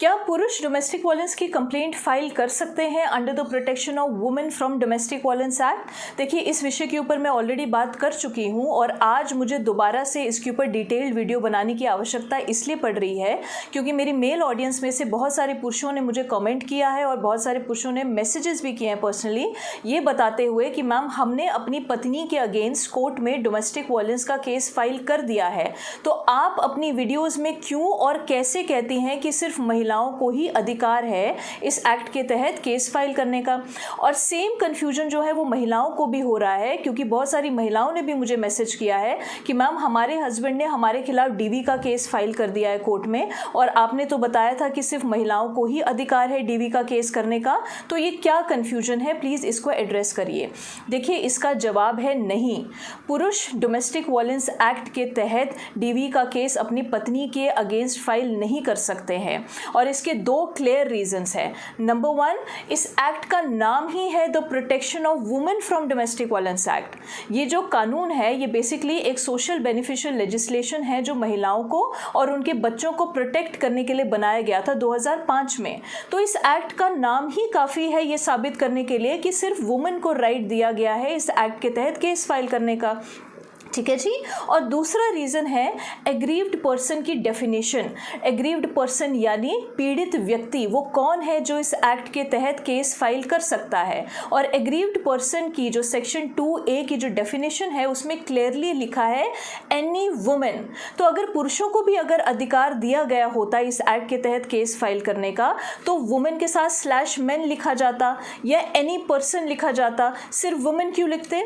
क्या पुरुष domestic violence की कंप्लेंट फाइल कर सकते हैं under the protection of women from domestic violence act? देखिए, इस विषय के ऊपर मैं ऑलरेडी बात कर चुकी हूँ और आज मुझे दोबारा से इसके ऊपर डिटेल्ड वीडियो बनाने की आवश्यकता इसलिए पड़ रही है क्योंकि मेरी मेल ऑडियंस में से बहुत सारे पुरुषों ने मुझे कमेंट किया है और बहुत सारे पुरुषों ने मैसेजेस भी किए हैं पर्सनली, ये बताते हुए कि मैम हमने अपनी पत्नी के अगेंस्ट कोर्ट में डोमेस्टिक वायलेंस का केस फाइल कर दिया है, तो आप अपनी वीडियोज़ में क्यों और कैसे कहती हैं कि सिर्फ महिलाओं को ही अधिकार है इस एक्ट के तहत केस फाइल करने का। और सेम कंफ्यूजन जो है वो महिलाओं को भी हो रहा है क्योंकि बहुत सारी महिलाओं ने भी मुझे मैसेज किया है कि मैम हमारे हस्बैंड ने हमारे खिलाफ डीवी का केस फाइल कर दिया है कोर्ट में और आपने तो बताया था कि सिर्फ महिलाओं को ही अधिकार है डीवी का केस करने का, तो ये क्या कंफ्यूजन है, प्लीज़ इसको एड्रेस करिए। देखिए, इसका जवाब है नहीं। पुरुष डोमेस्टिक वायलेंस एक्ट के तहत डीवी का केस अपनी पत्नी के अगेंस्ट फाइल नहीं कर सकते हैं और इसके दो क्लियर रीजंस हैं। नंबर 1, इस एक्ट का नाम ही है the protection of women from domestic violence act. ये जो कानून है ये बेसिकली एक सोशल बेनिफिशियल लेजिस्लेशन है जो महिलाओं को और उनके बच्चों को प्रोटेक्ट करने के लिए बनाया गया था 2005 में। तो इस एक्ट का नाम ही काफ़ी है ये साबित करने के लिए कि सिर्फ वुमेन को राइट दिया गया है इस एक्ट के तहत केस फाइल करने का। ठीक है जी। और दूसरा रीज़न है एग्रीव्ड पर्सन की डेफिनेशन। एग्रीव्ड पर्सन यानी पीड़ित व्यक्ति, वो कौन है जो इस एक्ट के तहत केस फाइल कर सकता है। और एग्रीव्ड पर्सन की जो सेक्शन 2A की जो डेफिनेशन है उसमें क्लियरली लिखा है एनी वुमेन। तो अगर पुरुषों को भी अगर अधिकार दिया गया होता इस एक्ट के तहत केस फाइल करने का तो वुमेन के साथ /men लिखा जाता या एनी पर्सन लिखा जाता, सिर्फ वुमेन क्यों लिखते?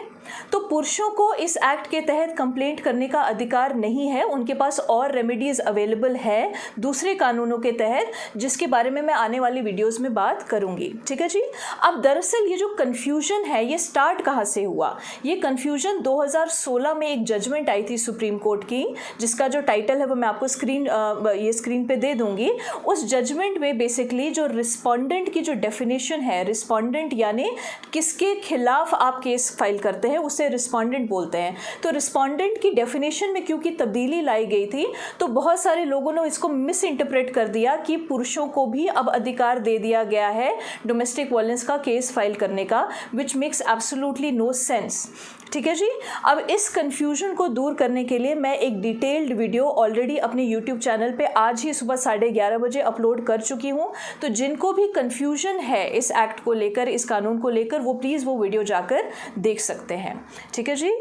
तो पुरुषों को इस एक्ट के तहत कंप्लेंट करने का अधिकार नहीं है, उनके पास और रेमेडीज अवेलेबल है दूसरे कानूनों के तहत जिसके बारे में मैं आने वाली वीडियोस में बात करूंगी। ठीक है जी। अब दरअसल ये जो कन्फ्यूजन है ये स्टार्ट कहाँ से हुआ? ये कन्फ्यूजन 2016 में एक जजमेंट आई थी सुप्रीम कोर्ट की जिसका जो टाइटल है वो मैं आपको स्क्रीन पे दे दूंगी। उस जजमेंट में बेसिकली जो रिस्पोंडेंट की जो डेफिनेशन है, रिस्पोंडेंट यानी किसके खिलाफ आप केस फाइल करते हैं उसे रिस्पोंडेंट बोलते हैं। तो रिस्पोंडेंट की डेफिनेशन में क्योंकि तब्दीली लाई गई थी तो बहुत सारे लोगों ने इसको मिस इंटरप्रेट कर दिया कि पुरुषों को भी अब अधिकार दे दिया गया है डोमेस्टिक वायलेंस का केस फाइल करने का, which makes absolutely no sense. ठीक है जी। अब इस कंफ्यूजन को दूर करने के लिए मैं एक डिटेल्ड वीडियो ऑलरेडी अपने यूट्यूब चैनल पे आज ही सुबह 11:30 बजे अपलोड कर चुकी हूँ। तो जिनको भी कंफ्यूजन है इस एक्ट को लेकर, इस कानून को लेकर, वो प्लीज़ वो वीडियो जाकर देख सकते हैं। ठीक है जी।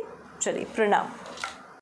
चलिए, प्रणाम।